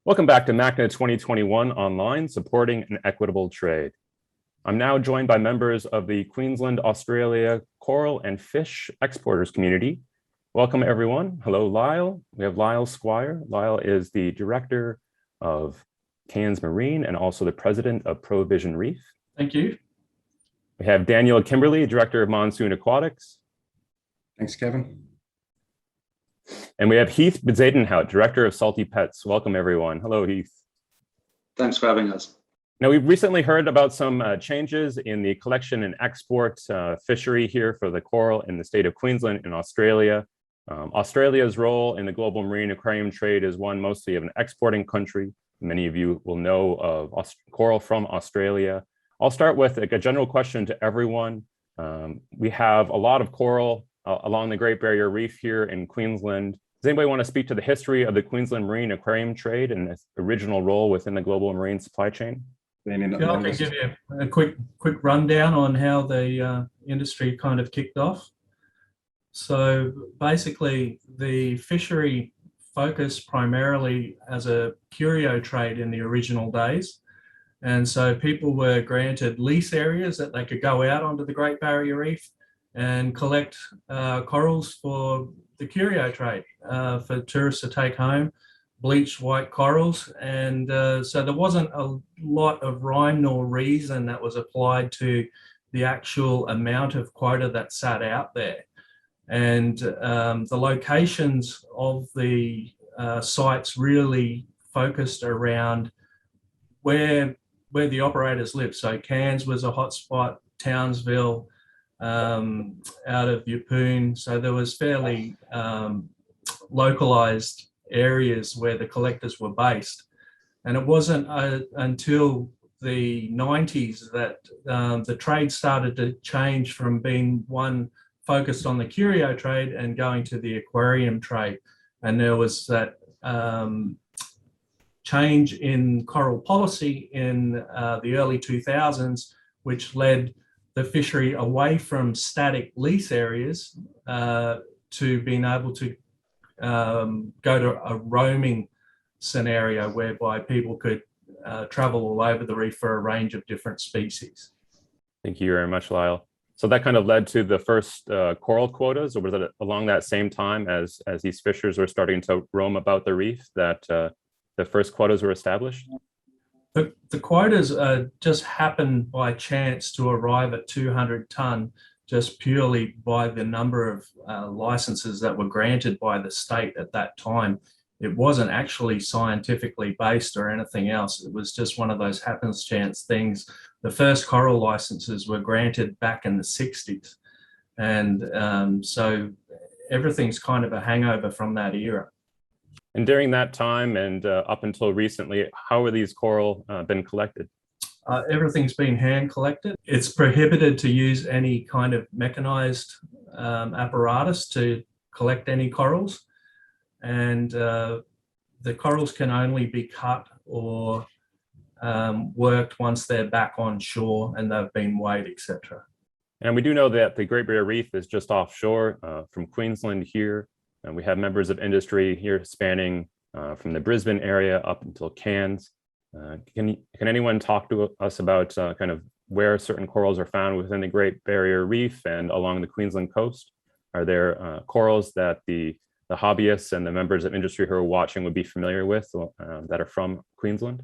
Welcome back to MACNA 2021 Online, Supporting an Equitable Trade. I'm now joined by members of the Queensland, Australia Coral and Fish Exporters Community. Welcome, everyone. Hello, Lyle. We have Lyle Squire. Lyle is the Director of Cairns Marine and also the President of Provision Reef. Thank you. We have Daniel Kimberley, Director of Monsoon Aquatics. Thanks, Kevin. And we have Heath Zadenhout, Director of Salty Pets. Welcome, everyone. Hello, Heath. Thanks for having us. Now, we've recently heard about some changes in the collection and export fishery here for the coral in the state of Queensland in Australia. Australia's role in the global marine aquarium trade is one mostly of an exporting country. Many of you will know of coral from Australia. I'll start with a general question to everyone. We have a lot of coral along the Great Barrier Reef here in Queensland. Does anybody want to speak to the history of the Queensland marine aquarium trade and its original role within the global marine supply chain? I can give you a quick rundown on how the industry kind of kicked off. So basically, the fishery focused primarily as a curio trade in the original days. And so people were granted lease areas that they could go out onto the Great Barrier Reef and collect corals for the curio trade for tourists to take home, bleached white corals. And so there wasn't a lot of rhyme nor reason that was applied to the actual amount of quota that sat out there. And the locations of the sites really focused around where the operators lived. So Cairns was a hotspot, Townsville, out of Yeppoon. So there was fairly localized areas where the collectors were based. And it wasn't until the 90s that the trade started to change from being one focused on the curio trade and going to the aquarium trade. And there was that change in coral policy in the early 2000s, which led the fishery away from static lease areas to being able to go to a roaming scenario whereby people could travel all over the reef for a range of different species. Thank you very much, Lyle. So that kind of led to the first coral quotas, or was it along that same time as these fishers were starting to roam about the reef that the first quotas were established? The quotas just happened by chance to arrive at 200 tonne, just purely by the number of licenses that were granted by the state at that time. It wasn't actually scientifically based or anything else. It was just one of those happenstance things. The first coral licenses were granted back in the 60s. And so everything's kind of a hangover from that era. And during that time and up until recently, how are these coral been collected? Everything's been hand collected. It's prohibited to use any kind of mechanized apparatus to collect any corals. And the corals can only be cut or worked once they're back on shore and they've been weighed, etc. And we do know that the Great Barrier Reef is just offshore from Queensland here. And we have members of industry here spanning from the Brisbane area up until Cairns. Can anyone talk to us about kind of where certain corals are found within the Great Barrier Reef and along the Queensland coast? Are there corals that the hobbyists and the members of industry who are watching would be familiar with that are from Queensland?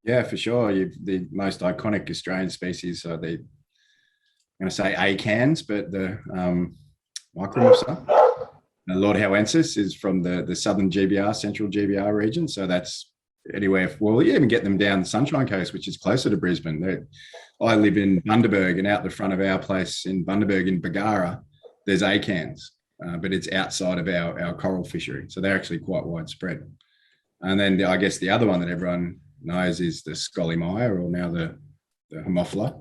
Yeah, for sure. The most iconic Australian species are I'm going to say acans, but the micromorpha. Lord Howensis is from the southern GBR, central GBR region. So that's anywhere. Well, you even get them down the Sunshine Coast, which is closer to Brisbane. I live in Bundaberg, and out the front of our place in Bundaberg in Bargara, there's acans, but it's outside of our coral fishery. So they're actually quite widespread. And then I guess the other one that everyone knows is the Scollimaya, or now the Homophila,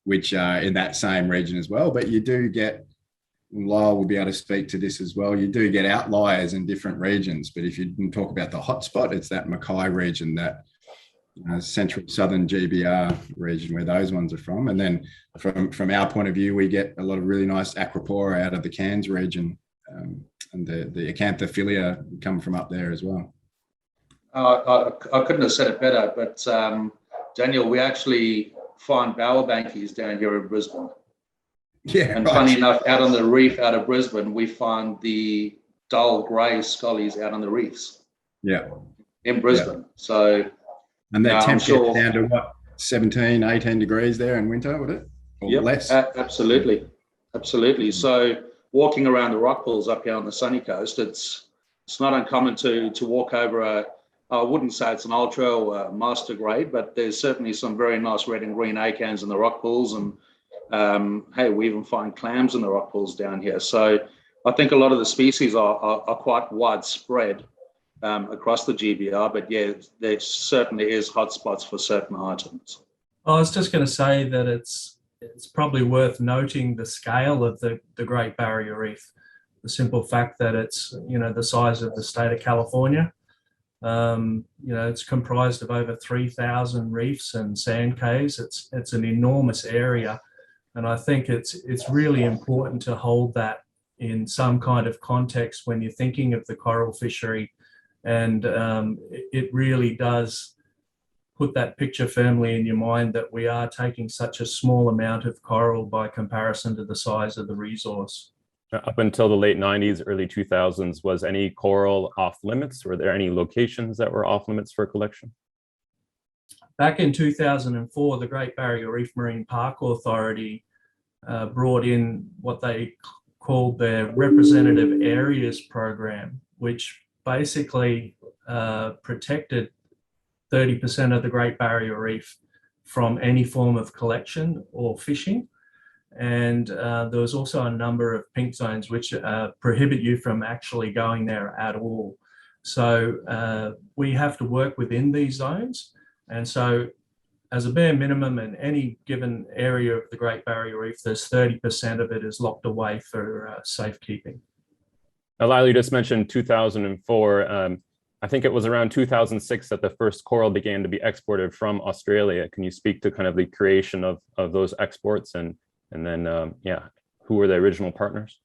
which are in that same region as well. But you do get, Lyle will be able to speak to this as well, you do get outliers in different regions. But if you can talk about the hotspot, it's that Mackay region, that central southern GBR region where those ones are from. And then from our point of view, we get a lot of really nice Acropora out of the Cairns region and the acanthophilia come from up there as well. I couldn't have said it better, but Daniel, we actually find bowerbankies down here in Brisbane. Yeah, and right. funny enough, out on the reef out of Brisbane, we find the dull grey scullies out on the reefs. Yeah. In Brisbane. Yeah. So, and that I'm temperature sure down to what, 17, 18 degrees there in winter, would it? Or less? Absolutely. Absolutely. So walking around the rock pools up here on the sunny coast, it's not uncommon to walk over I wouldn't say it's an ultra or master grade, but there's certainly some very nice red and green acans in the rock pools. And hey, we even find clams in the rock pools down here. So I think a lot of the species are quite widespread across the GBR, but yeah, there certainly is hotspots for certain items. I was just going to say that it's probably worth noting the scale of the Great Barrier Reef. The simple fact that it's, the size of the state of California. It's comprised of over 3,000 reefs and sand caves. It's an enormous area. And I think it's really important to hold that in some kind of context when you're thinking of the coral fishery. And it really does put that picture firmly in your mind that we are taking such a small amount of coral by comparison to the size of the resource. Up until the late 90s, early 2000s, was any coral off limits? Were there any locations that were off limits for collection? Back in 2004, the Great Barrier Reef Marine Park Authority brought in what they called their Representative Areas Program, which basically protected 30% of the Great Barrier Reef from any form of collection or fishing. And there was also a number of pink zones which prohibit you from actually going there at all. So we have to work within these zones. And so as a bare minimum in any given area of the Great Barrier Reef, there's 30% of it is locked away for safekeeping. Now, Lyle, you just mentioned 2004. I think it was around 2006 that the first coral began to be exported from Australia. Can you speak to kind of the creation of those exports and then, who were the original partners?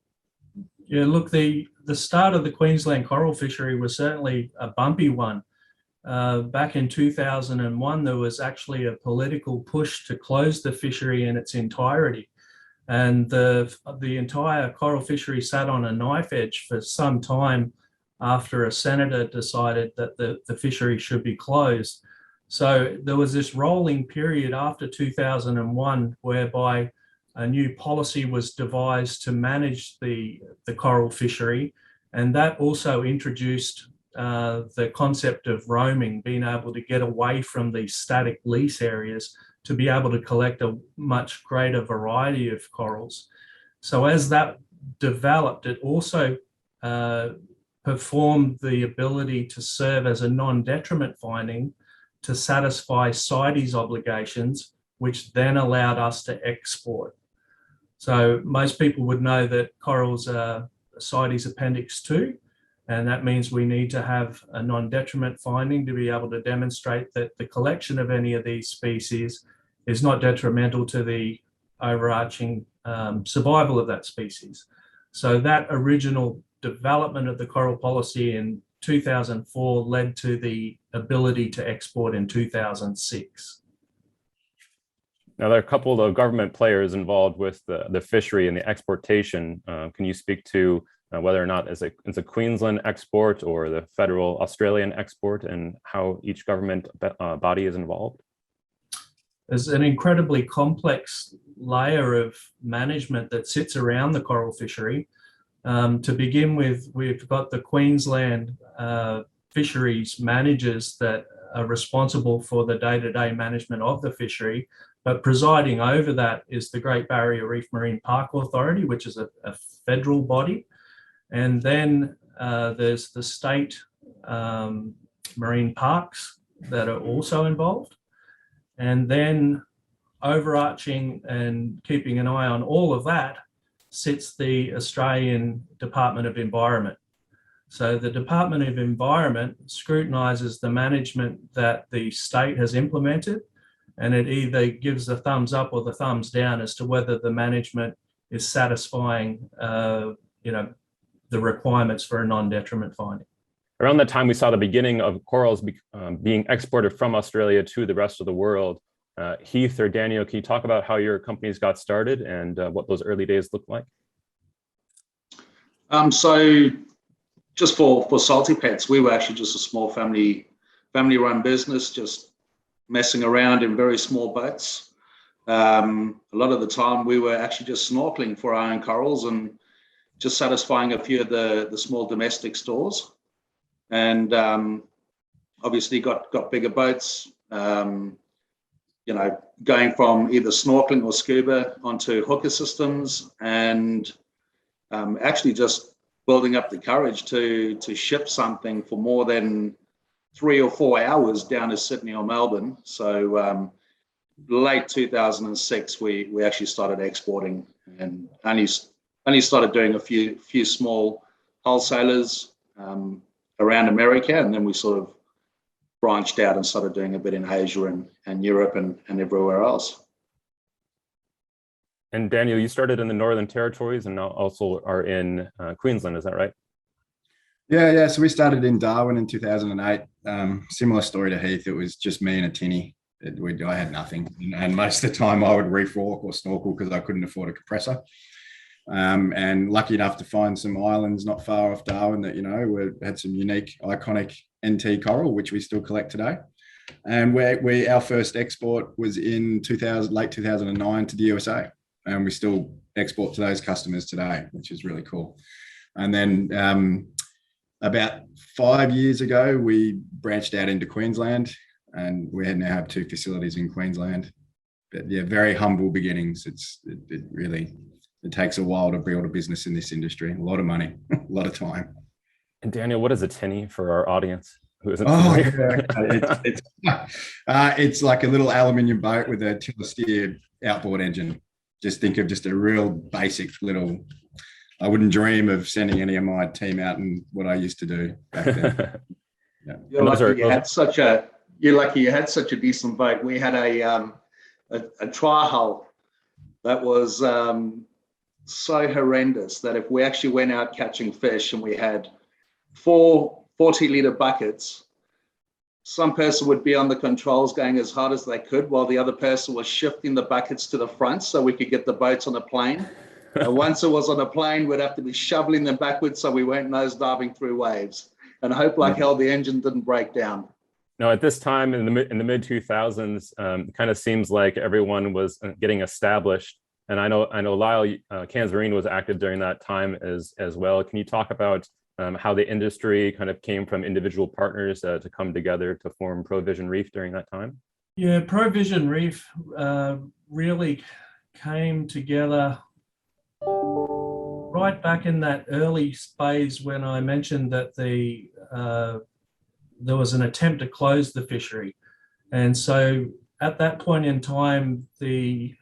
Yeah, look, the start of the Queensland coral fishery was certainly a bumpy one. Back in 2001, there was actually a political push to close the fishery in its entirety. And the entire coral fishery sat on a knife edge for some time after a senator decided that the fishery should be closed. So there was this rolling period after 2001 whereby a new policy was devised to manage the coral fishery, and that also introduced the concept of roaming, being able to get away from these static lease areas to be able to collect a much greater variety of corals. So as that developed, it also performed the ability to serve as a non-detriment finding to satisfy CITES obligations, which then allowed us to export. So most people would know that corals are CITES Appendix 2, and that means we need to have a non-detriment finding to be able to demonstrate that the collection of any of these species is not detrimental to the overarching survival of that species. So that original development of the coral policy in 2004 led to the ability to export in 2006. Now, there are a couple of government players involved with the fishery and the exportation. Can you speak to whether or not it's a Queensland export or the federal Australian export and how each government body is involved? There's an incredibly complex layer of management that sits around the coral fishery. To begin with, we've got the Queensland fisheries managers that are responsible for the day-to-day management of the fishery. But presiding over that is the Great Barrier Reef Marine Park Authority, which is a federal body. And then there's the state marine parks that are also involved. And then overarching and keeping an eye on all of that sits the Australian Department of Environment. So the Department of Environment scrutinises the management that the state has implemented, and it either gives the thumbs up or the thumbs down as to whether the management is satisfying, the requirements for a non-detriment finding. Around that time, we saw the beginning of corals being exported from Australia to the rest of the world. Heath or Daniel, can you talk about how your companies got started and what those early days looked like? So just for Salty Pets, we were actually just a small family-run business, just messing around in very small boats. A lot of the time, we were actually just snorkeling for our own corals and just satisfying a few of the small domestic stores. And obviously got bigger boats, you know, going from either snorkeling or scuba onto hooker systems, and actually just building up the courage to ship something for more than 3 or 4 hours down to Sydney or Melbourne. So late 2006, we actually started exporting, and only started doing a few small wholesalers around America, and then we sort of branched out and started doing a bit in Asia and Europe and everywhere else. And Daniel, you started in the Northern Territories and now also are in Queensland, is that right? Yeah. So we started in Darwin in 2008. Similar story to Heath. It was just me and a tinny. I had nothing, and most of the time I would reef walk or snorkel because I couldn't afford a compressor. And lucky enough to find some islands not far off Darwin that, you know, had some unique, iconic NT coral, which we still collect today. And our first export was in late 2009 to the USA, and we still export to those customers today, which is really cool. And then about 5 years ago, we branched out into Queensland, and we now have 2 facilities in Queensland. But yeah, very humble beginnings. It really takes a while to build a business in this industry. A lot of money, a lot of time. And Daniel, what is a tinny for our audience who isn't familiar? It's like a little aluminium boat with a tiller steer outboard engine. Just think of just a real basic little. I wouldn't dream of sending any of my team out and what I used to do back then. Yeah. You're lucky you had such a decent boat. We had a tri-hull that was so horrendous that if we actually went out catching fish and we had 4 40-litre buckets, some person would be on the controls going as hard as they could while the other person was shifting the buckets to the front so we could get the boats on a plane. And once it was on a plane, we'd have to be shoveling them backwards so we weren't nose-diving through waves and hope like hell the engine didn't break down. Now, at this time in the mid 2000s, it kind of seems like everyone was getting established. And I know Lyle Kanzarine was active during that time as well. Can you talk about how the industry kind of came from individual partners to come together to form Provision Reef during that time? Yeah, Provision Reef really came together right back in that early phase when I mentioned that there was an attempt to close the fishery. And so at that point in time, the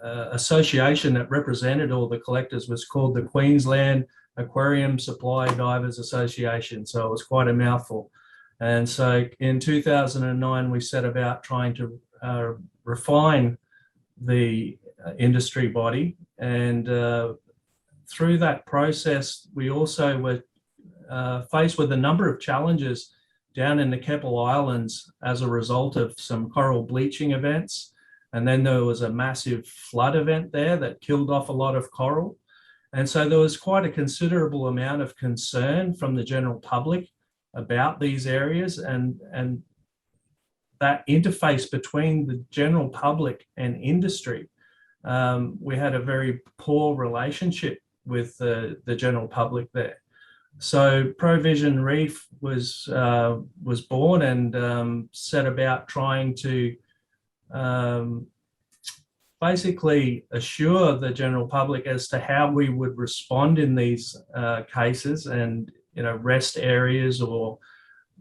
association that represented all the collectors was called the Queensland Aquarium Supply Divers Association. So it was quite a mouthful. And so in 2009, we set about trying to refine the industry body. And through that process, we also were faced with a number of challenges down in the Keppel Islands as a result of some coral bleaching events. And then there was a massive flood event there that killed off a lot of coral. And so there was quite a considerable amount of concern from the general public about these areas, and that interface between the general public and industry. We had a very poor relationship with the general public there. So Provision Reef was born and set about trying to basically assure the general public as to how we would respond in these cases, and rest areas or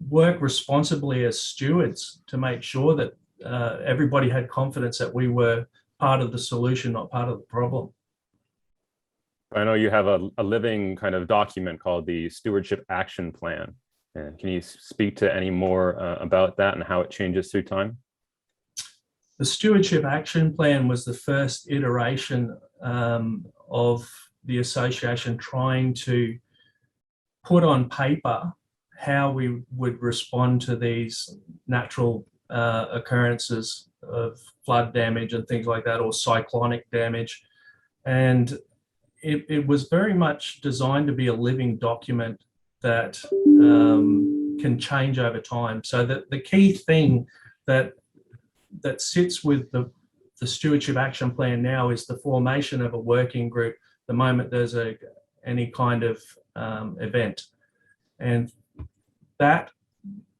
work responsibly as stewards to make sure that everybody had confidence that we were part of the solution, not part of the problem. I know you have a living kind of document called the Stewardship Action Plan. And can you speak to any more about that and how it changes through time? The Stewardship Action Plan was the first iteration of the association trying to put on paper how we would respond to these natural occurrences of flood damage and things like that, or cyclonic damage. And it was very much designed to be a living document that can change over time. So that the key thing that sits with the Stewardship Action Plan now is the formation of a working group the moment there's any kind of event. And that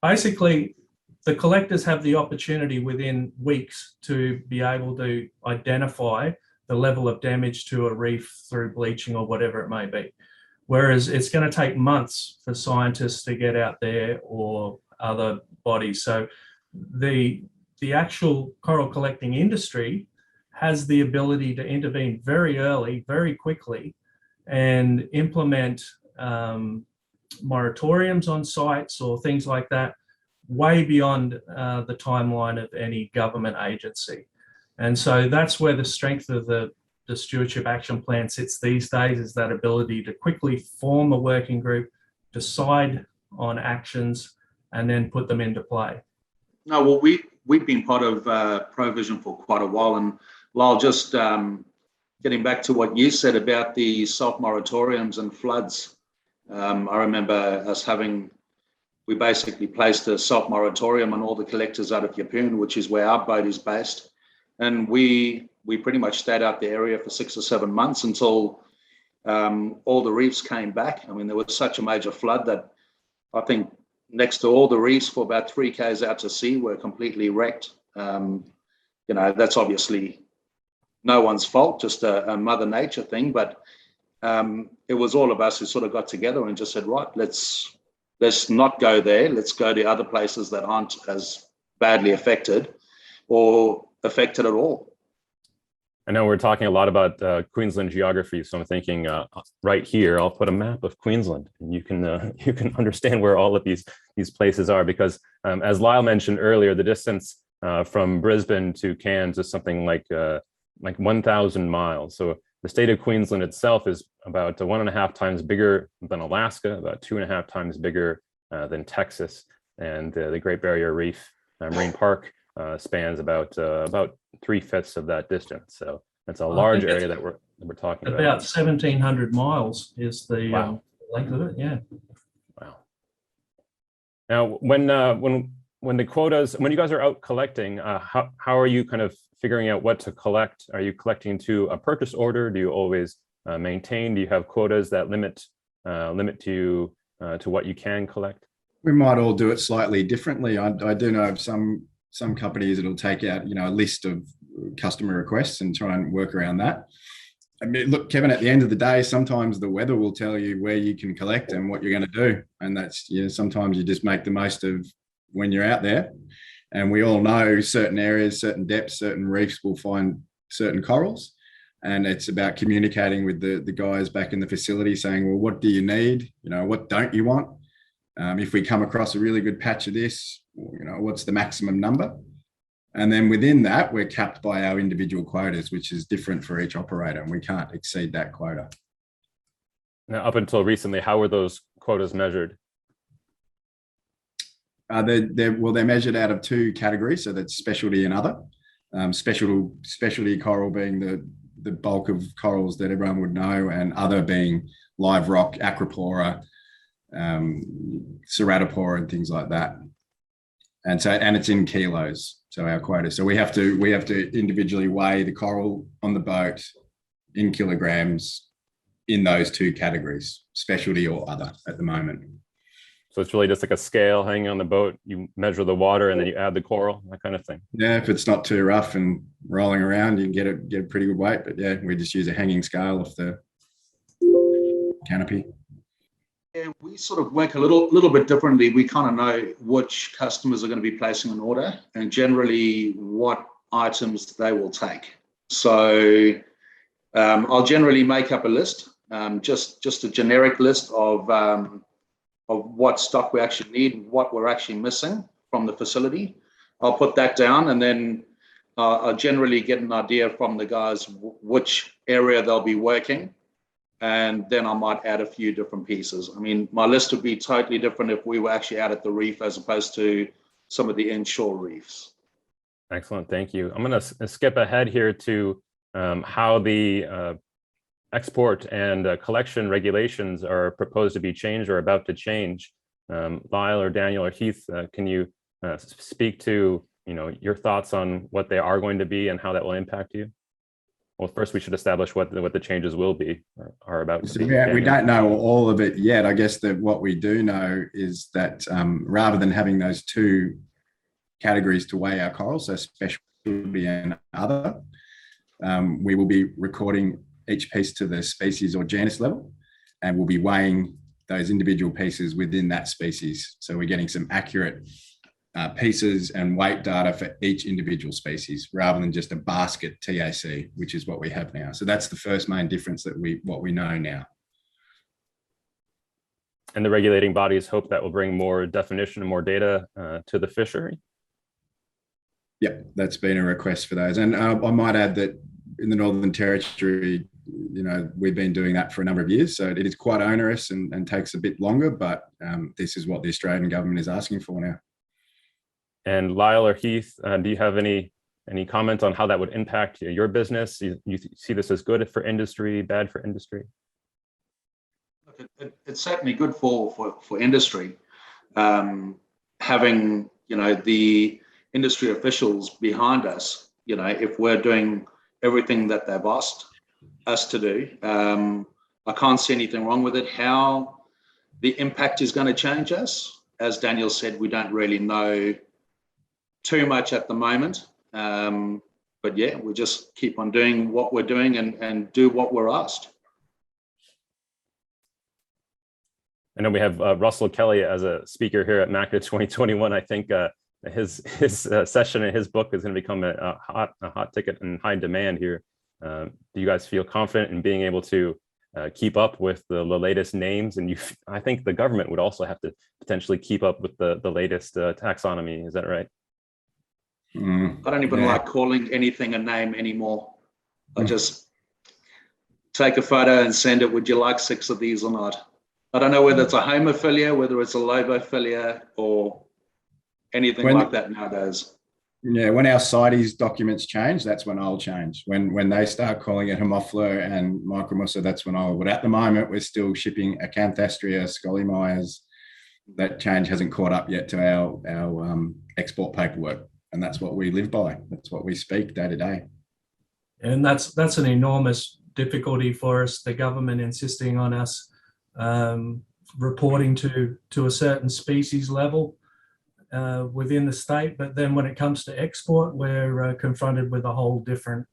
basically, the collectors have the opportunity within weeks to be able to identify the level of damage to a reef through bleaching or whatever it may be. Whereas it's going to take months for scientists to get out there, or other bodies. So the actual coral collecting industry has the ability to intervene very early, very quickly, and implement moratoriums on sites or things like that way beyond the timeline of any government agency. And so that's where the strength of the Stewardship Action Plan sits these days, is that ability to quickly form a working group, decide on actions, and then put them into play. No, well, we've been part of Provision for quite a while, and Lyle, just getting back to what you said about the self-moratoriums and floods, I remember us we basically placed a self-moratorium on all the collectors out of Yeppoon, which is where our boat is based. And we pretty much stayed out the area for 6 or 7 months until all the reefs came back. I mean, there was such a major flood that I think next to all the reefs for about 3 k's out to sea were completely wrecked. That's obviously no one's fault, just a Mother Nature thing. But it was all of us who sort of got together and just said, right, let's not go there. Let's go to other places that aren't as badly affected or affected at all. I know we're talking a lot about Queensland geography, so I'm thinking right here, I'll put a map of Queensland, and you can understand where all of these places are, because as Lyle mentioned earlier, the distance from Brisbane to Cairns is something like 1,000 miles. So the state of Queensland itself is about 1.5 times bigger than Alaska, about 2.5 times bigger than Texas, and the Great Barrier Reef Marine Park spans about 3/5 of that distance. So it's a large area that we're talking about. About 1,700 miles is the length of it. Yeah. Wow. Now, when the quotas, when you guys are out collecting, how are you kind of figuring out what to collect? Are you collecting to a purchase order? Do you always maintain? Do you have quotas that limit you to what you can collect? We might all do it slightly differently. I do know of some companies that'll take out, a list of customer requests and try and work around that. I mean, look, Kevin, at the end of the day, sometimes the weather will tell you where you can collect and what you're going to do. And that's, sometimes you just make the most of when you're out there. And we all know certain areas, certain depths, certain reefs will find certain corals. And it's about communicating with the guys back in the facility saying, well, what do you need? What don't you want? If we come across a really good patch of this, what's the maximum number? And then within that, we're capped by our individual quotas, which is different for each operator, and we can't exceed that quota. Now, up until recently, how were those quotas measured? They're measured out of 2 categories. So that's specialty and other. Specialty coral being the bulk of corals that everyone would know, and other being live rock, acropora, ceratopora, and things like that. And it's in kilos. So our quota. So we have to individually weigh the coral on the boat in kilograms in those 2 categories, specialty or other at the moment. So it's really just like a scale hanging on the boat. You measure the water and then you add the coral, that kind of thing. Yeah, if it's not too rough and rolling around, you can get a pretty good weight. But yeah, we just use a hanging scale off the canopy. Yeah, we sort of work a little bit differently. We kind of know which customers are going to be placing an order and generally what items they will take. So I'll generally make up a list, just a generic list of what stock we actually need, what we're actually missing from the facility. I'll put that down, and then I'll generally get an idea from the guys which area they'll be working. and then I might add a few different pieces. I mean, my list would be totally different if we were actually out at the reef as opposed to some of the inshore reefs. Excellent, thank you. I'm going to skip ahead here to how the export and collection regulations are proposed to be changed or about to change. Lyle or Daniel or Heath, can you speak to your thoughts on what they are going to be and how that will impact you? Well, first we should establish what the changes will be or are about to be. We don't know all of it yet. I guess that what we do know is that rather than having those two categories to weigh our corals, so specialty and other, we will be recording each piece to the species or genus level, and we'll be weighing those individual pieces within that species. So we're getting some accurate pieces and weight data for each individual species rather than just a basket TAC, which is what we have now. So that's the first main difference that what we know now. And the regulating bodies hope that will bring more definition and more data to the fishery? Yep, that's been a request for those. And I might add that in the Northern Territory, we've been doing that for a number of years. So it is quite onerous and takes a bit longer, but this is what the Australian government is asking for now. And Lyle or Heath, do you have any comment on how that would impact your business? You see this as good for industry, bad for industry? It's certainly good for industry. Having the industry officials behind us, if we're doing everything that they've asked us to do, I can't see anything wrong with it. How the impact is going to change us, as Daniel said, we don't really know too much at the moment. But yeah, we just keep on doing what we're doing and do what we're asked. I know we have Russell Kelly as a speaker here at MACNA 2021. I think his session and his book is going to become a hot ticket and high demand here. Do you guys feel confident in being able to keep up with the latest names? And I think the government would also have to potentially keep up with the latest taxonomy. Is that right? I don't even like calling anything a name anymore. I just take a photo and send it. Would you like 6 of these or not? I don't know whether it's a homophilia, whether it's a lobophilia, or anything like that nowadays. Yeah, when our CITES documents change, that's when I'll change. When they start calling it Haemophila and Micromussa, that's when I will. But at the moment, we're still shipping Acanthastria, Scolymyres. That change hasn't caught up yet to our export paperwork. And that's what we live by. That's what we speak day to day. And that's an enormous difficulty for us, the government insisting on us reporting to a certain species level within the state. But then when it comes to export, we're confronted with a whole different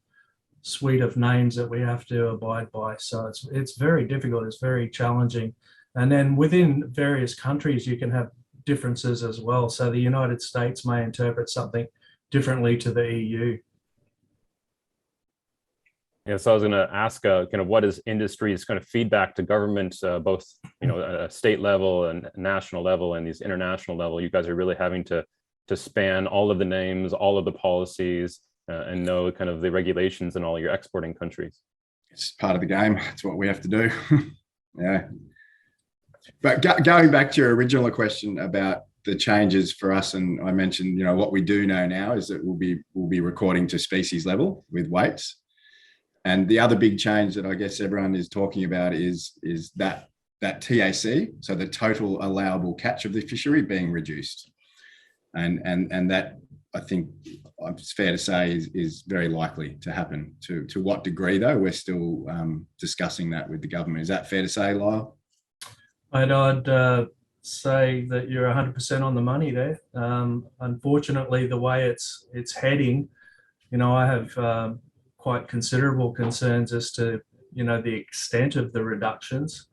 suite of names that we have to abide by. So it's very difficult. It's very challenging. And then within various countries, you can have differences as well. So the United States may interpret something differently to the EU. Yeah, so I was going to ask, kind of, what is industry's kind of feedback to government, both state level and national level, and these international level? You guys are really having to span all of the names, all of the policies, and know kind of the regulations in all your exporting countries. It's part of the game. It's what we have to do. Yeah. But going back to your original question about the changes for us, and I mentioned, what we do know now is that we'll be recording to species level with weights. And the other big change that I guess everyone is talking about is that TAC, so the total allowable catch of the fishery, being reduced. And that, I think it's fair to say, is very likely to happen. To what degree, though, we're still discussing that with the government. Is that fair to say, Lyle? I'd say that you're 100% on the money there. Unfortunately, the way it's heading, I have quite considerable concerns as to the extent of the reductions.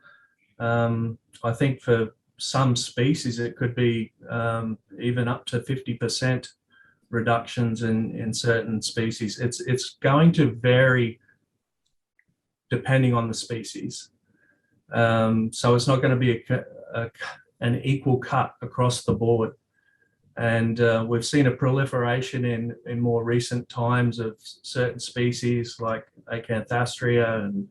I think for some species it could be even up to 50% reductions in certain species. It's going to vary depending on the species. So it's not going to be an equal cut across the board. And we've seen a proliferation in more recent times of certain species like Acanthastria and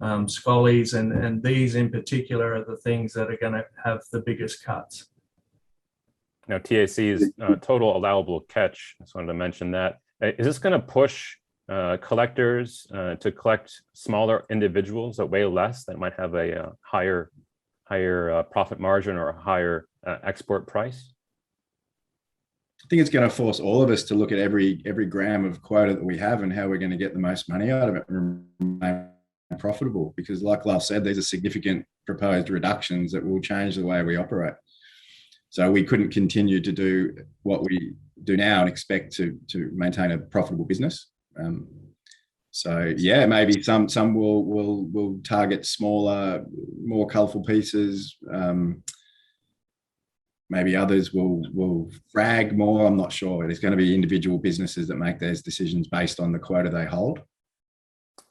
Scollies, and these in particular are the things that are going to have the biggest cuts. Now, TAC's total allowable catch, I just wanted to mention that. Is this going to push collectors to collect smaller individuals that weigh less, that might have a higher profit margin or a higher export price? I think it's going to force all of us to look at every gram of quota that we have and how we're going to get the most money out of it and remain profitable. Because like Lyle said, these are significant proposed reductions that will change the way we operate. So we couldn't continue to do what we do now and expect to maintain a profitable business. So yeah, maybe some will target smaller, more colourful pieces. Maybe others will frag more. I'm not sure. There's going to be individual businesses that make those decisions based on the quota they hold.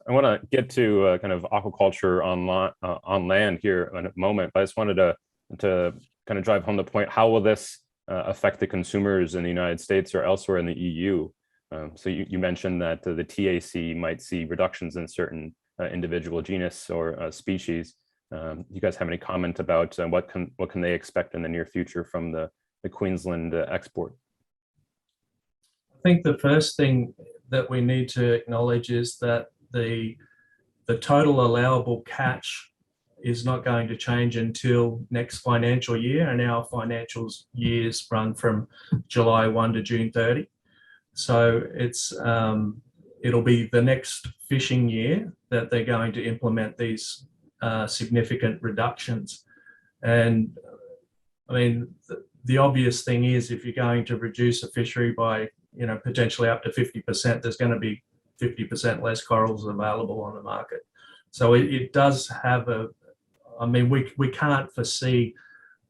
I want to get to kind of aquaculture on land here in a moment, but I just wanted to kind of drive home the point. How will this affect the consumers in the United States or elsewhere in the EU? So you mentioned that the TAC might see reductions in certain individual genus or species. You guys have any comment about what can they expect in the near future from the Queensland export? I think the first thing that we need to acknowledge is that the total allowable catch is not going to change until next financial year, and our financial years run from July 1 to June 30. So it'll be the next fishing year that they're going to implement these significant reductions. And I mean, the obvious thing is, if you're going to reduce a fishery by, potentially up to 50%, there's going to be 50% less corals available on the market. So it does have we can't foresee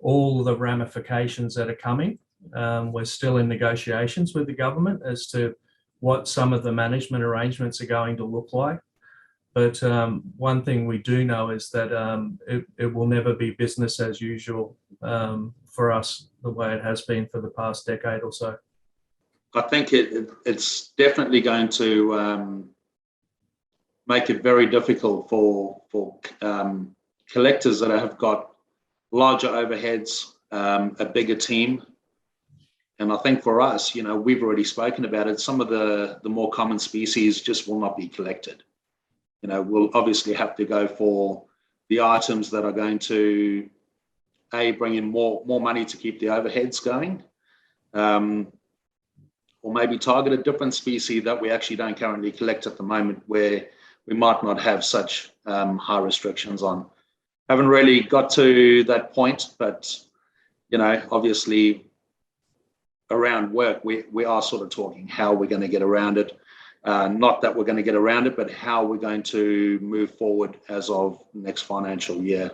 all the ramifications that are coming. We're still in negotiations with the government as to what some of the management arrangements are going to look like. But one thing we do know is that it will never be business as usual for us the way it has been for the past decade or so. I think it's definitely going to make it very difficult for collectors that have got larger overheads, a bigger team. And I think for us, we've already spoken about it. Some of the more common species just will not be collected. We'll obviously have to go for the items that are going to bring in more money to keep the overheads going, or maybe target a different species that we actually don't currently collect at the moment, where we might not have such high restrictions on. Haven't really got to that point, but obviously around work, we are sort of talking how we're going to get around it. Not that we're going to get around it, but how we're going to move forward as of next financial year.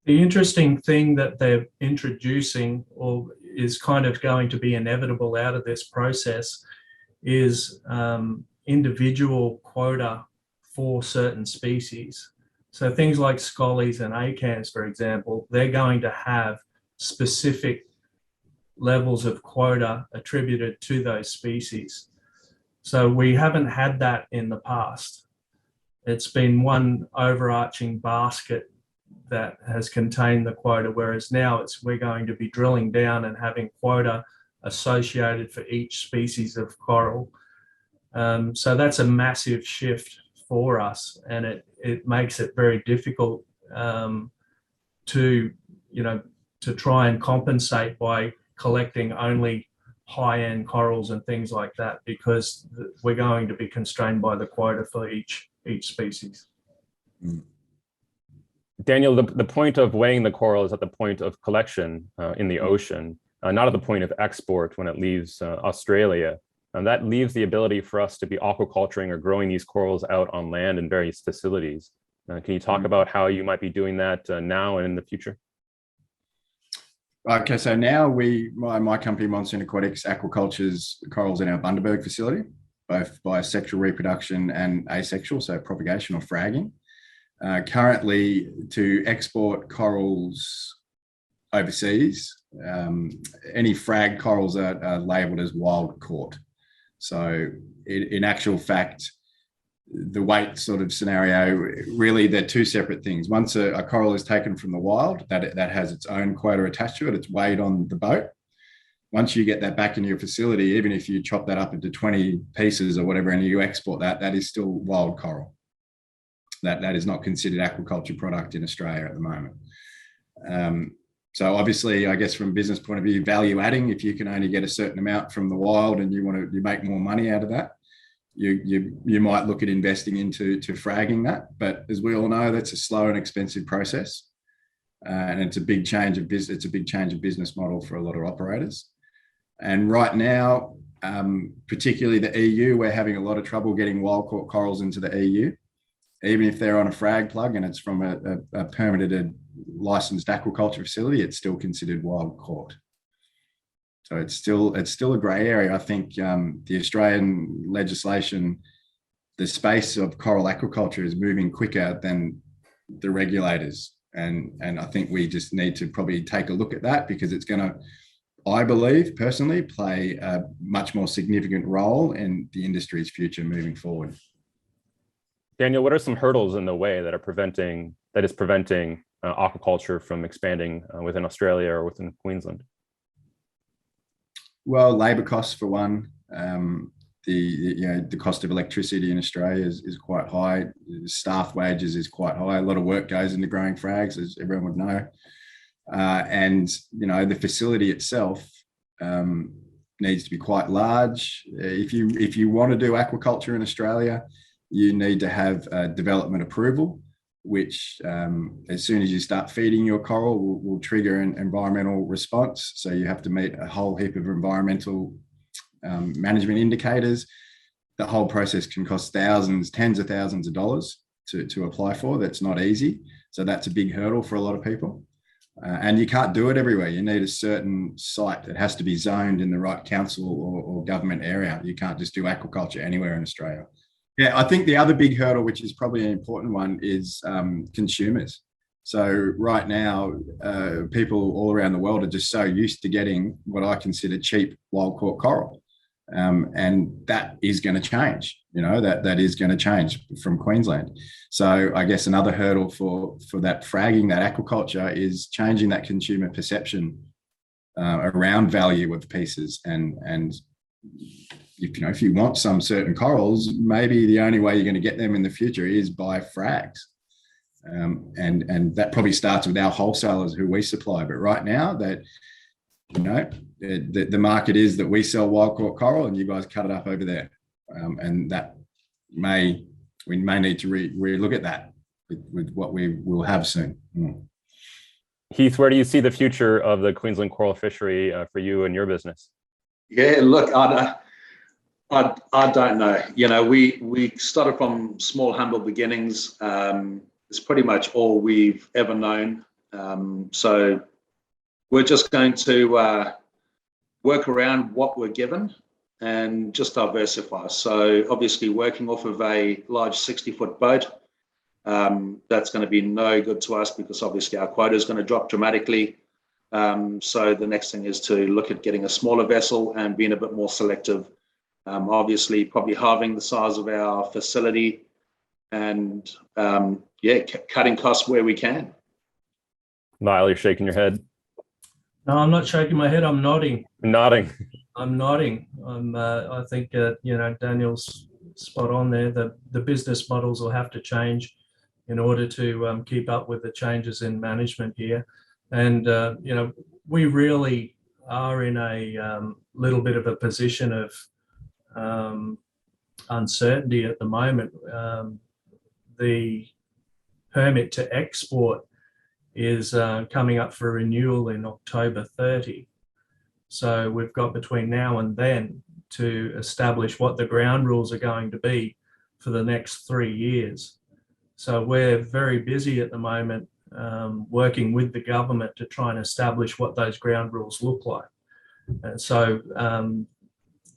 The interesting thing that they're introducing, or is kind of going to be inevitable out of this process, is individual quota for certain species. So things like Scollies and acans, for example, they're going to have specific levels of quota attributed to those species. So we haven't had that in the past. It's been one overarching basket that has contained the quota, whereas now we're going to be drilling down and having quota associated for each species of coral. So that's a massive shift for us, and it makes it very difficult to try and compensate by collecting only high-end corals and things like that, because we're going to be constrained by the quota for each species. Daniel, the point of weighing the coral is at the point of collection in the ocean, not at the point of export when it leaves Australia. And that leaves the ability for us to be aquaculturing or growing these corals out on land in various facilities. Can you talk about how you might be doing that now and in the future? Okay, so now my company, Monsoon Aquatics, aquacultures corals in our Bundaberg facility, both by sexual reproduction and asexual, so propagation or fragging. Currently, to export corals overseas, any frag corals are labelled as wild caught. So in actual fact, the weight sort of scenario, really they're two separate things. Once a coral is taken from the wild, that has its own quota attached to it, it's weighed on the boat. Once you get that back in your facility, even if you chop that up into 20 pieces or whatever, and you export that, that is still wild coral. That is not considered aquaculture product in Australia at the moment. So obviously, I guess from a business point of view, value adding, if you can only get a certain amount from the wild and you make more money out of that, you might look at investing into fragging that. But as we all know, that's a slow and expensive process. And it's a big change of business. It's a big change of business model for a lot of operators. And right now, particularly the EU, we're having a lot of trouble getting wild caught corals into the EU. Even if they're on a frag plug and it's from a permitted licensed aquaculture facility, it's still considered wild caught. So it's still a grey area. I think the Australian legislation, the space of coral aquaculture is moving quicker than the regulators. And I think we just need to probably take a look at that, because it's going to, I believe personally, play a much more significant role in the industry's future moving forward. Daniel, what are some hurdles in the way that is preventing aquaculture from expanding within Australia or within Queensland? Well, labour costs for one. The cost of electricity in Australia is quite high. Staff wages is quite high. A lot of work goes into growing frags, as everyone would know. And the facility itself needs to be quite large. If you want to do aquaculture in Australia, you need to have development approval, which as soon as you start feeding your coral will trigger an environmental response. So you have to meet a whole heap of environmental management indicators. The whole process can cost thousands, tens of thousands of dollars to apply for. That's not easy. So that's a big hurdle for a lot of people. And you can't do it everywhere. You need a certain site that has to be zoned in the right council or government area. You can't just do aquaculture anywhere in Australia. Yeah, I think the other big hurdle, which is probably an important one, is consumers. So right now, people all around the world are just so used to getting what I consider cheap wild caught coral. And that is going to change, that is going to change from Queensland. So I guess another hurdle for that fragging, that aquaculture, is changing that consumer perception around value of pieces. And if you want some certain corals, maybe the only way you're going to get them in the future is by frags. And that probably starts with our wholesalers who we supply. But right now, that the market is that we sell wild caught coral and you guys cut it up over there. And that we may need to re-look at that with what we will have soon. Heath, where do you see the future of the Queensland coral fishery for you and your business? Yeah, look, I don't know. We started from small, humble beginnings. It's pretty much all we've ever known. So we're just going to work around what we're given and just diversify. So obviously working off of a large 60-foot boat, that's going to be no good to us, because obviously our quota is going to drop dramatically. So the next thing is to look at getting a smaller vessel and being a bit more selective. Obviously probably halving the size of our facility and cutting costs where we can. Lyle, you're shaking your head. No, I'm not shaking my head. I'm nodding. Nodding. I'm nodding. I think Daniel's spot on there. The business models will have to change in order to keep up with the changes in management here. And we really are in a little bit of a position of uncertainty at the moment. The permit to export is coming up for renewal in October 30. So we've got between now and then to establish what the ground rules are going to be for the next 3 years. So we're very busy at the moment working with the government to try and establish what those ground rules look like. And so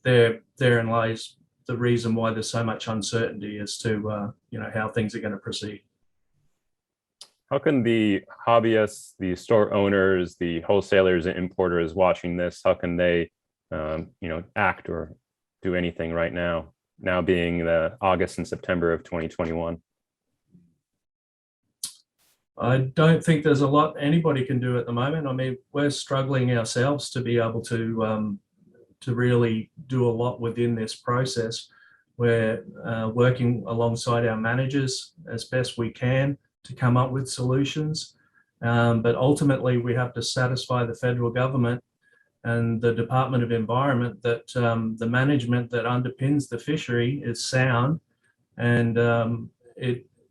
therein lies the reason why there's so much uncertainty as to how things are going to proceed. How can the hobbyists, the store owners, the wholesalers and importers watching this, how can they act or do anything right now? now being the August and September of 2021? I don't think there's a lot anybody can do at the moment. I mean, we're struggling ourselves to be able to really do a lot within this process. We're working alongside our managers as best we can to come up with solutions. But ultimately, we have to satisfy the federal government and the Department of Environment that the management that underpins the fishery is sound, and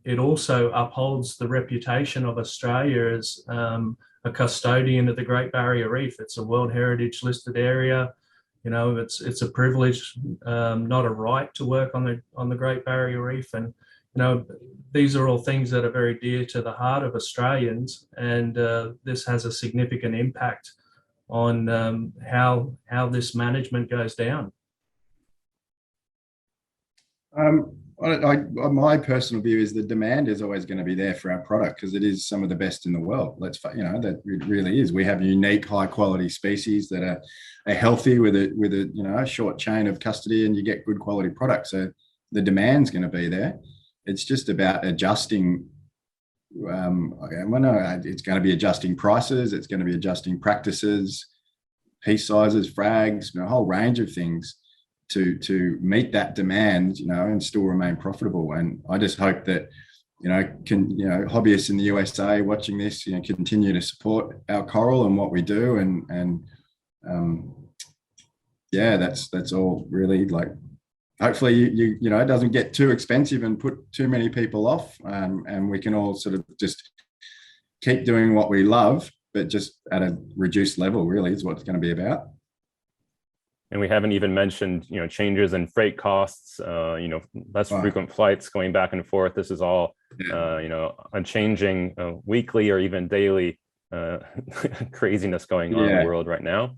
it also upholds the reputation of Australia as a custodian of the Great Barrier Reef. It's a World Heritage listed area. You know, it's a privilege, not a right, to work on the Great Barrier Reef. And you know, these are all things that are very dear to the heart of Australians, and this has a significant impact on how this management goes down. My personal view is the demand is always going to be there for our product because it is some of the best in the world. That it really is. We have unique, high quality species that are healthy with a short chain of custody, and you get good quality products. So the demand's going to be there. It's just about adjusting. It's going to be adjusting prices. It's going to be adjusting practices, piece sizes, frags, a whole range of things to meet that demand, and still remain profitable. And I just hope that, hobbyists in the USA watching this, continue to support our coral and what we do. And that's all really. Hopefully, it doesn't get too expensive and put too many people off, and we can all sort of just keep doing what we love, but just at a reduced level. Really, is what it's going to be about. And we haven't even mentioned, changes in freight costs. Less frequent flights going back and forth. This is all, unchanging weekly or even daily craziness going on in the world right now.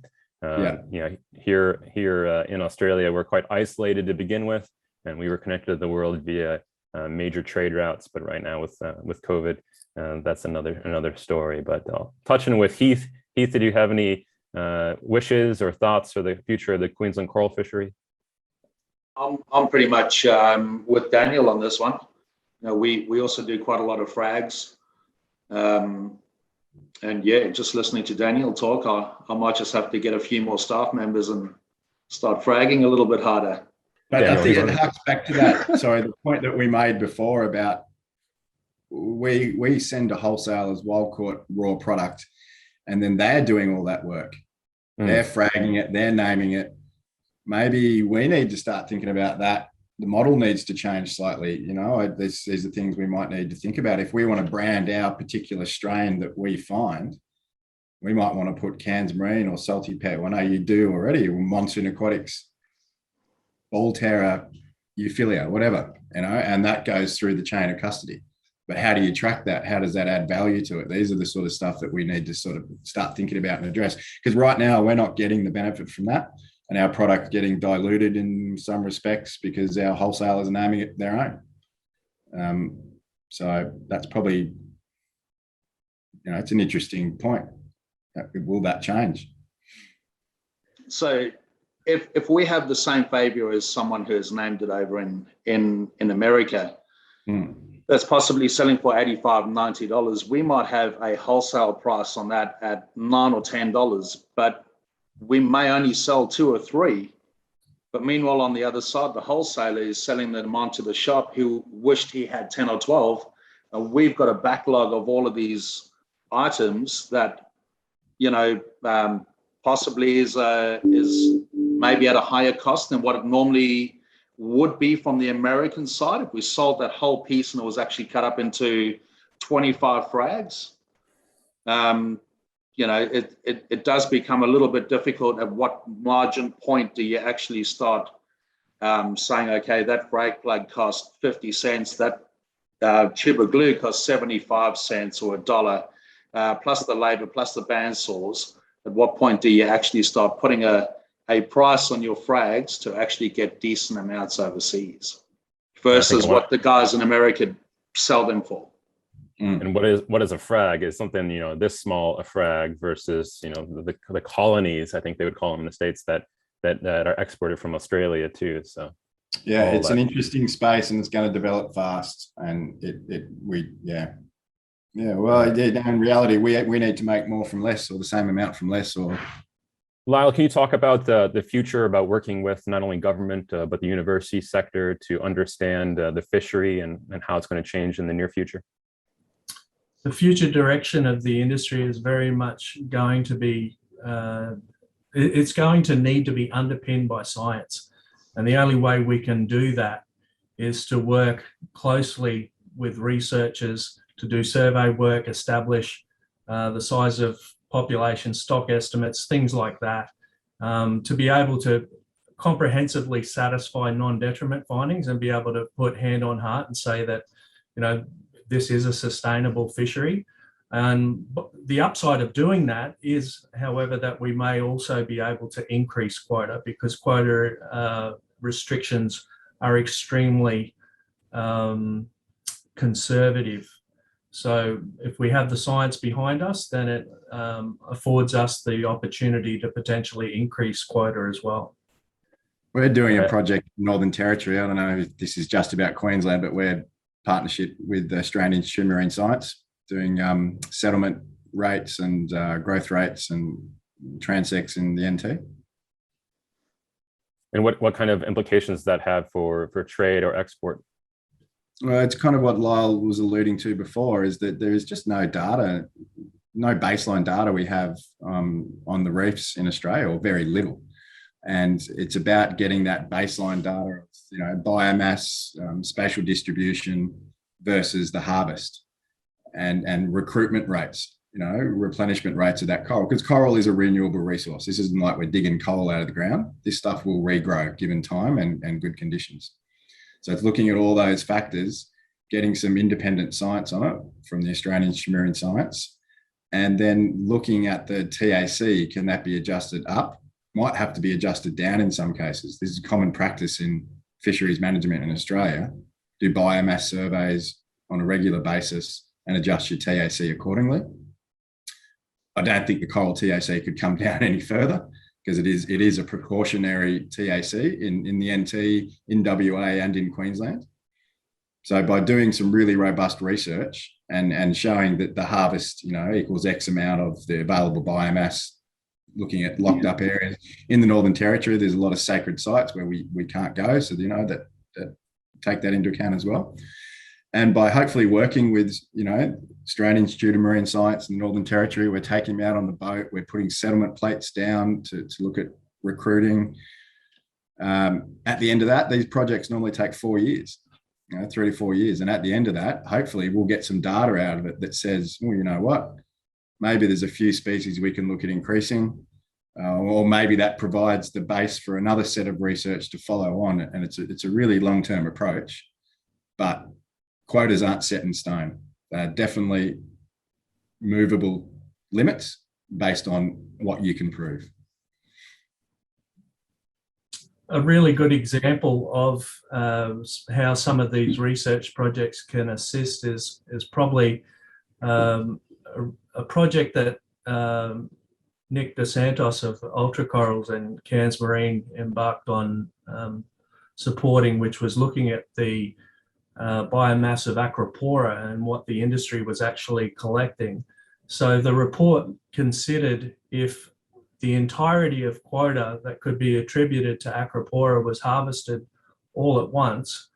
Here in Australia, we're quite isolated to begin with, and we were connected to the world via major trade routes. But right now with COVID, that's another story. But touching with Heath, did you have any wishes or thoughts for the future of the Queensland coral fishery? I'm pretty much with Daniel on this one. We also do quite a lot of frags. And just listening to Daniel talk, I might just have to get a few more staff members and start fragging a little bit harder. But I think it harks back to that. Sorry, the point that we made before about we send to wholesalers wild caught raw product, and then they're doing all that work. They're fragging it, they're naming it. Maybe we need to start thinking about that. The model needs to change slightly. These are things we might need to think about. If we want to brand our particular strain that we find, we might want to put Cairns Marine or Salty Pet. I know you do already, Monsoon Aquatics, Ball Terror, Euphilia, whatever, and that goes through the chain of custody. But how do you track that? How does that add value to it? These are the sort of stuff that we need to sort of start thinking about and address. Because right now we're not getting the benefit from that, and our product getting diluted in some respects because our wholesalers are naming it their own. So that's probably, it's an interesting point. Will that change? So if we have the same favor as someone who has named it over in America, that's possibly selling for $85, $90. We might have a wholesale price on that at $9 or $10, but we may only sell 2 or 3. But meanwhile, on the other side, the wholesaler is selling them onto the shop who wished he had 10 or 12. And we've got a backlog of all of these items that, possibly is maybe at a higher cost than what it normally would be from the American side if we sold that whole piece and it was actually cut up into 25 frags. It does become a little bit difficult. At what margin point do you actually start saying, okay, that brake plug costs 50 cents, that tube of glue costs 75 cents or $1, plus the labor, plus the bandsaws. At what point do you actually start putting a price on your frags to actually get decent amounts overseas versus what the guys in America sell them for? And what is a frag is something, this small a frag versus, the colonies, I think they would call them in the States that are exported from Australia too. So Yeah, all it's an that. interesting space and it's going to develop fast. And well, yeah, in reality, we need to make more from less or the same amount from less. Or Lyle, can you talk about the future, about working with not only government, but the university sector to understand the fishery and how it's going to change in the near future? The future direction of the industry is very much going to be, it's going to need to be underpinned by science. And the only way we can do that is to work closely with researchers to do survey work, establish the size of population, stock estimates, things like that, to be able to comprehensively satisfy non-detriment findings and be able to put hand on heart and say that, this is a sustainable fishery. And the upside of doing that is, however, that we may also be able to increase quota, because quota restrictions are extremely conservative. So if we have the science behind us, then it affords us the opportunity to potentially increase quota as well. we're doing a project in Northern Territory. I don't know if this is just about Queensland, but we're partnership with the Australian Institute of Marine Science, doing settlement rates and growth rates and transects in the NT. And what kind of implications does that have for trade or export? Well, it's kind of what Lyle was alluding to before, is that there is just no data, no baseline data we have on the reefs in Australia, or very little. And it's about getting that baseline data of, biomass, spatial distribution versus the harvest and recruitment rates, replenishment rates of that coral, because coral is a renewable resource. This isn't like we're digging coal out of the ground. This stuff will regrow given time and good conditions. So it's looking at all those factors, getting some independent science on it from the Australian Institute of Marine Science, and then looking at the TAC, can that be adjusted up? Might have to be adjusted down in some cases. This is common practice in fisheries management in Australia. Do biomass surveys on a regular basis and adjust your TAC accordingly. I don't think the coral TAC could come down any further, because it is a precautionary TAC in the NT, in WA and in Queensland. So by doing some really robust research and showing that the harvest, equals X amount of the available biomass, looking at locked up areas in the Northern Territory, there's a lot of sacred sites where we can't go. So, that take that into account as well. And by hopefully working with, Australian Institute of Marine Science in the Northern Territory, we're taking them out on the boat. We're putting settlement plates down to look at recruiting. At the end of that, these projects normally take 4 years, 3 to 4 years. And at the end of that, hopefully we'll get some data out of it that says, well, you know what, maybe there's a few species we can look at increasing, or maybe that provides the base for another set of research to follow on. And it's a really long-term approach, but quotas aren't set in stone. They're definitely movable limits based on what you can prove. A really good example of how some of these research projects can assist is probably a project that Nick DeSantos of Ultra Corals and Cairns Marine embarked on supporting, which was looking at the biomass of Acropora and what the industry was actually collecting. So the report considered if the entirety of quota that could be attributed to Acropora was harvested all at once,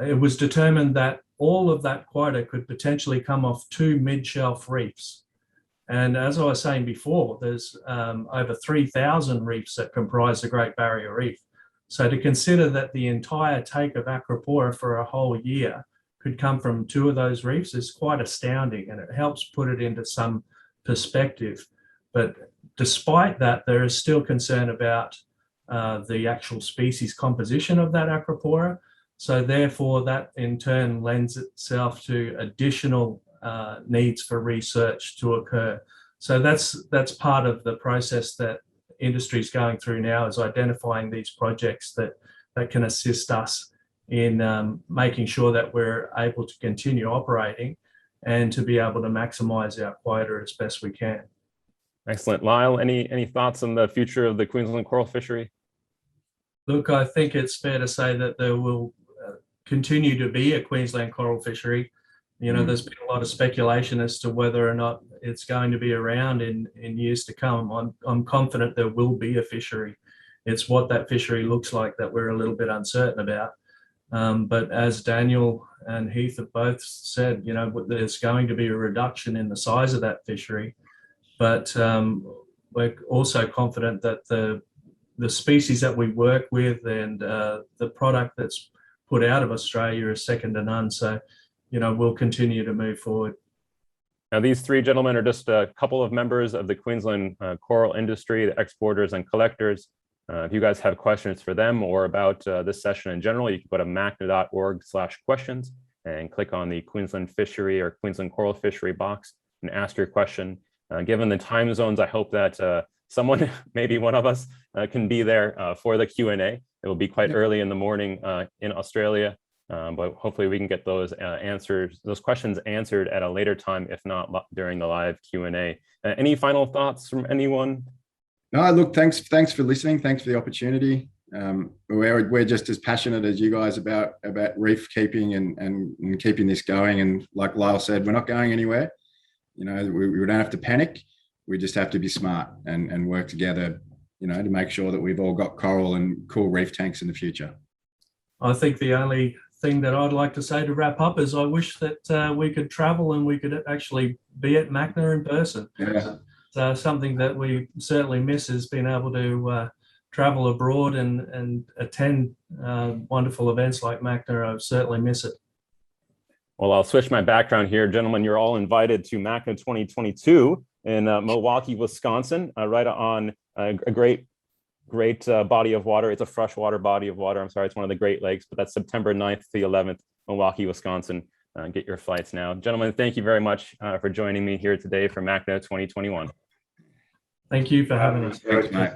it was determined that all of that quota could potentially come off 2 mid-shelf reefs. And as I was saying before, there's over 3,000 reefs that comprise the Great Barrier Reef. So to consider that the entire take of Acropora for a whole year could come from 2 of those reefs is quite astounding, and it helps put it into some perspective. But despite that, there is still concern about the actual species composition of that Acropora. So therefore, that in turn lends itself to additional needs for research to occur. So that's part of the process that industry is going through now, is identifying these projects that can assist us in making sure that we're able to continue operating and to be able to maximize our quota as best we can. Excellent. Lyle, any thoughts on the future of the Queensland coral fishery? Look, I think it's fair to say that there will continue to be a Queensland coral fishery. You know, there's been a lot of speculation as to whether or not it's going to be around in years to come. I'm confident there will be a fishery. It's what that fishery looks like that we're a little bit uncertain about. But as Daniel and Heath have both said, you know, there's going to be a reduction in the size of that fishery. But we're also confident that the species that we work with and the product that's put out of Australia is second to none. So, you know, we'll continue to move forward. Now, these three gentlemen are just a couple of members of the Queensland coral industry, the exporters and collectors. If you guys have questions for them or about this session in general, you can go to macna.org/questions and click on the Queensland Fishery or Queensland Coral Fishery box and ask your question. Given the time zones, I hope that someone, maybe one of us, can be there for the Q&A. It will be quite early in the morning in Australia, but hopefully we can get those those questions answered at a later time, if not during the live Q&A. Any final thoughts from anyone? No, look, thanks for listening. Thanks for the opportunity. We're just as passionate as you guys about reef keeping and keeping this going. And like Lyle said, we're not going anywhere. You know, we don't have to panic. We just have to be smart and work together, you know, to make sure that we've all got coral and cool reef tanks in the future. I think the only thing that I'd like to say to wrap up is I wish that we could travel and we could actually be at MACNA in person. Yeah. So something that we certainly miss is being able to travel abroad and attend wonderful events like MACNA. I certainly miss it. Well, I'll switch my background here. Gentlemen, you're all invited to MACNA 2022 in Milwaukee, Wisconsin, right on a great body of water. It's a freshwater body of water. I'm sorry, it's one of the Great Lakes, but that's September 9th to the 11th, Milwaukee, Wisconsin. Get your flights now. Gentlemen, thank you very much for joining me here today for MACNA 2021. Thank you for having us. Thanks, mate.